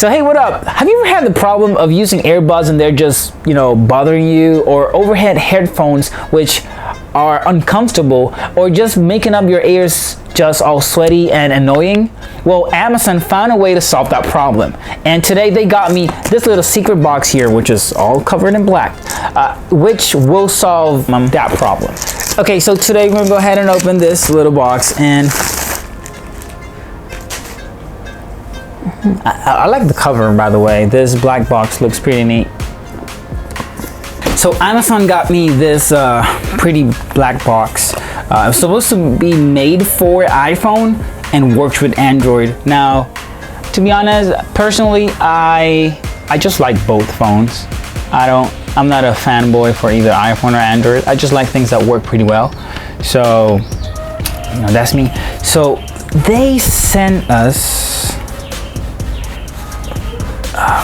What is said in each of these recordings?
So hey, what up? Have you ever had the problem of using earbuds and they're just, you know, bothering you, or overhead headphones which are uncomfortable, or just making up your ears just all sweaty and annoying? Well, Amazon found a way to solve that problem, and today they got me this little secret box here, which is all covered in black, which will solve that problem. Okay, so today we're gonna go ahead and open this little box, and I like the cover, by the way. This black box looks pretty neat. So Amazon got me this pretty black box. It's supposed to be made for iPhone and works with Android. Now, to be honest, personally, I just like both phones. I'm not a fanboy for either iPhone or Android. I just like things that work pretty well. So, you know, that's me. So they sent us.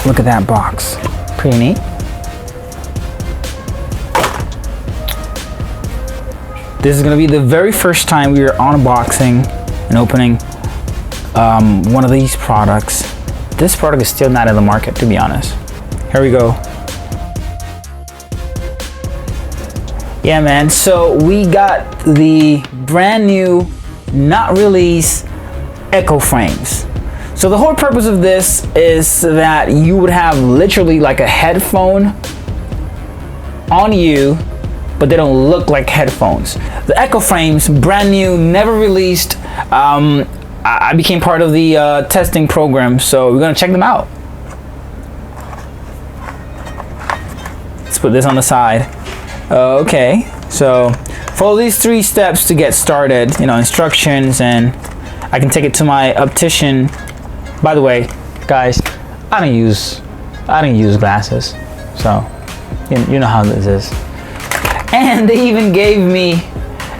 Look at that box. Pretty neat. This is gonna be the very first time we are unboxing and opening one of these products. This product is still not in the market, to be honest. Here we go. Yeah, man, so we got the brand new, not released Echo frames. So the whole purpose of this is that you would have literally like a headphone on you, but they don't look like headphones. The Echo frames, brand new, never released. I became part of the testing program, so we're gonna check them out. Let's put this on the side. Okay, so follow these 3 steps to get started. You know, instructions, and I can take it to my optician. By the way, guys, I don't use glasses, so you know how this is. And they even gave me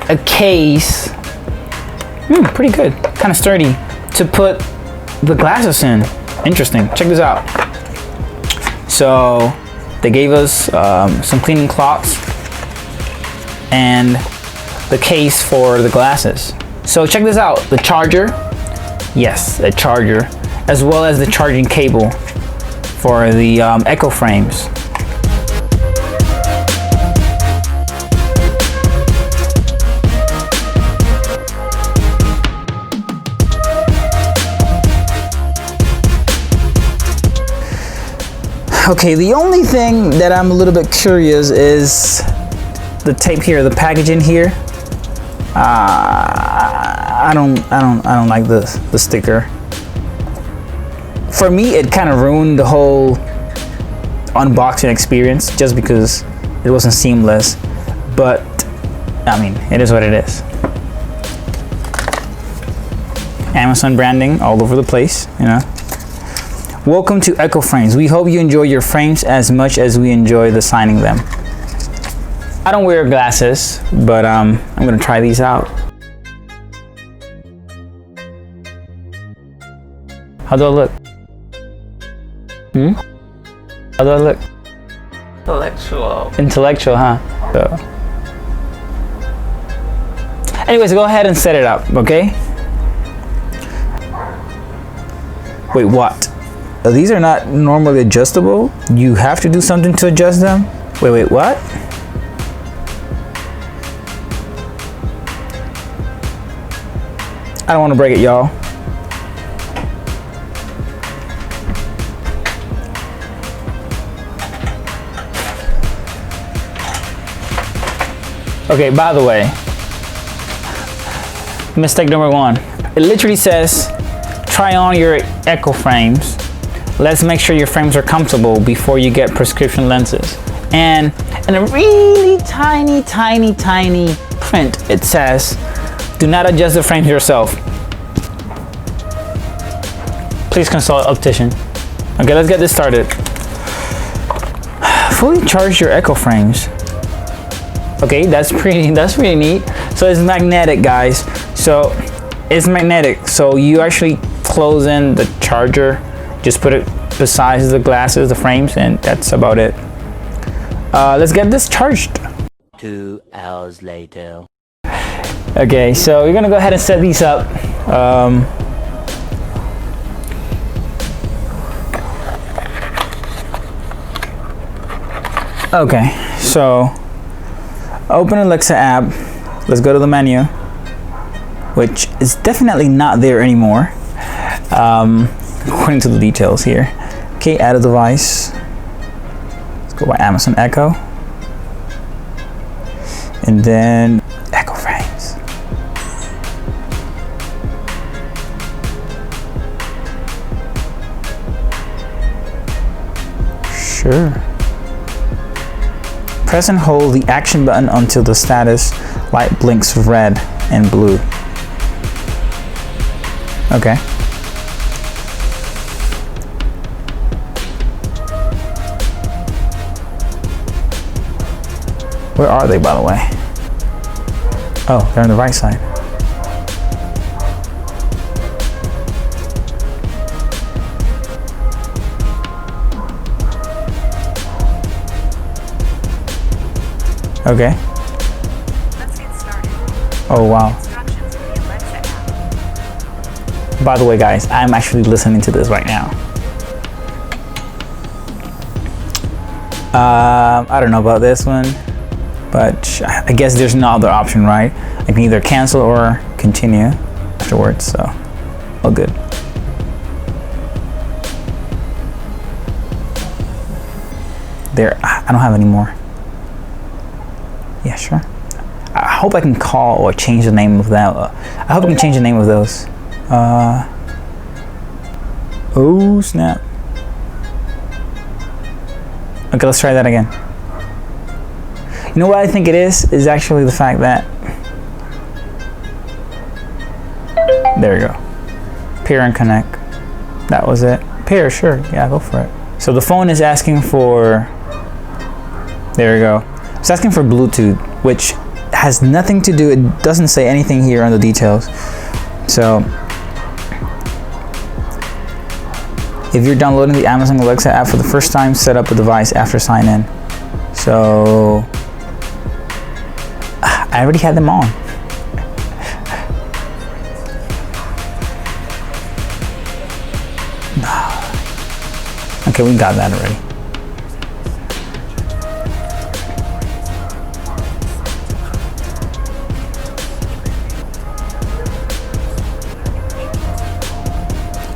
a case, pretty good, kind of sturdy, to put the glasses in. Interesting. Check this out. So they gave us some cleaning cloths and the case for the glasses. So check this out. The charger, yes, a charger, as well as the charging cable for the Echo frames. Okay, the only thing that I'm a little bit curious is the tape here, the packaging here. I don't like the sticker. For me, it kind of ruined the whole unboxing experience just because it wasn't seamless. But I mean, it is what it is. Amazon branding all over the place, you know. Welcome to Echo Frames. We hope you enjoy your frames as much as we enjoy the signing them. I don't wear glasses, but I'm gonna try these out. How do I look? How do I look? Intellectual. Intellectual, huh? So. Anyways, go ahead and set it up, okay? Wait, what? These are not normally adjustable? You have to do something to adjust them? Wait, what? I don't want to break it, y'all. Okay, by the way, mistake number 1. It literally says, try on your Echo frames. Let's make sure your frames are comfortable before you get prescription lenses. And in a really tiny print, it says, do not adjust the frames yourself. Please consult an optician. Okay, let's get this started. Fully charge your Echo frames. Okay, that's pretty neat. So it's magnetic, guys. So it's magnetic. So you actually close in the charger, just put it beside the glasses, the frames, and that's about it. Let's get this charged. 2 hours later. Okay, so we're gonna go ahead and set these up. Okay, so open Alexa app. Let's go to the menu, which is definitely not there anymore, according to the details here. Okay, add a device. Let's go by Amazon Echo. And then Echo Frames. Sure. Press and hold the action button until the status light blinks red and blue. Okay. Where are they, by the way? Oh, they're on the right side. Okay. Let's get started. Oh, wow. Instructions for the Alexa app. By the way, guys, I'm actually listening to this right now. I don't know about this one, but I guess there's no other option, right? I can either cancel or continue afterwards, so all good. There, I don't have any more. Yeah, sure. I hope I can call or change the name of that. I hope I can change the name of those. Oh, snap. Okay, let's try that again. You know what I think it is actually the fact that, there we go. Pair and connect. That was it. Pair, sure. Yeah, go for it. So the phone is asking for, there we go. It's asking for Bluetooth, which has nothing to do, it doesn't say anything here on the details. So if you're downloading the Amazon Alexa app for the first time, set up a device after sign in. So I already had them on. Okay, we got that already.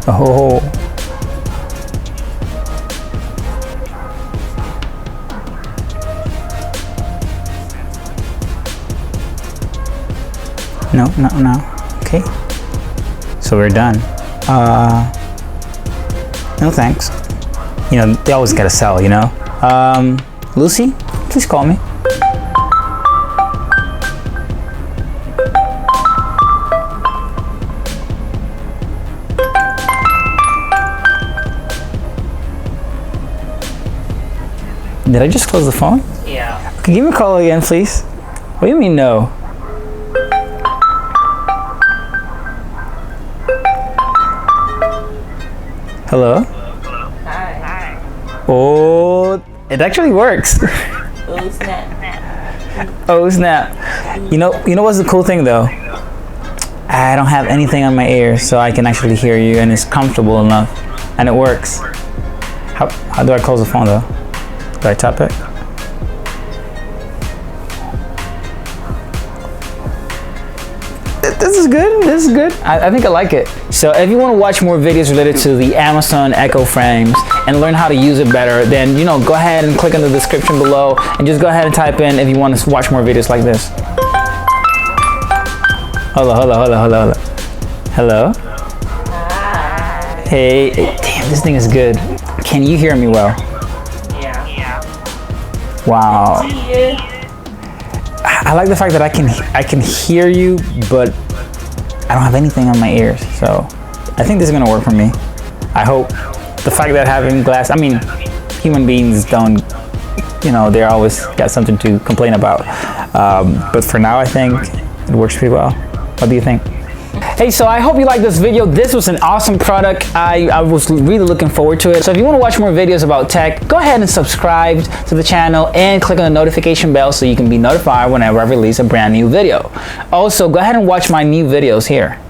Oh. No. Okay. So we're done. No thanks. You know, they always gotta sell, you know? Lucy, please call me. Did I just close the phone? Yeah. Okay, give me a call again, please. What do you mean no? Hello? Hi. Oh, it actually works. Oh, snap. Oh, snap. You know what's the cool thing though? I don't have anything on my ears, so I can actually hear you, and it's comfortable enough, and it works. How do I close the phone though? Do I tap it? This is good. This is good. I think I like it. So if you want to watch more videos related to the Amazon Echo Frames and learn how to use it better, then go ahead and click in the description below and just go ahead and type in if you want to watch more videos like this. Hello. Hello. Hi. Hey, damn, this thing is good. Can you hear me well? Yeah. Wow. See ya. I like the fact that I can hear you, but I don't have anything on my ears. So I think this is gonna work for me. I hope. The fact that having glass, I mean, human beings don't, they're always got something to complain about. But for now, I think it works pretty well. What do you think? Hey, so I hope you liked this video. This was an awesome product. I was really looking forward to it. So if you want to watch more videos about tech, go ahead and subscribe to the channel and click on the notification bell so you can be notified whenever I release a brand new video. Also, go ahead and watch my new videos here.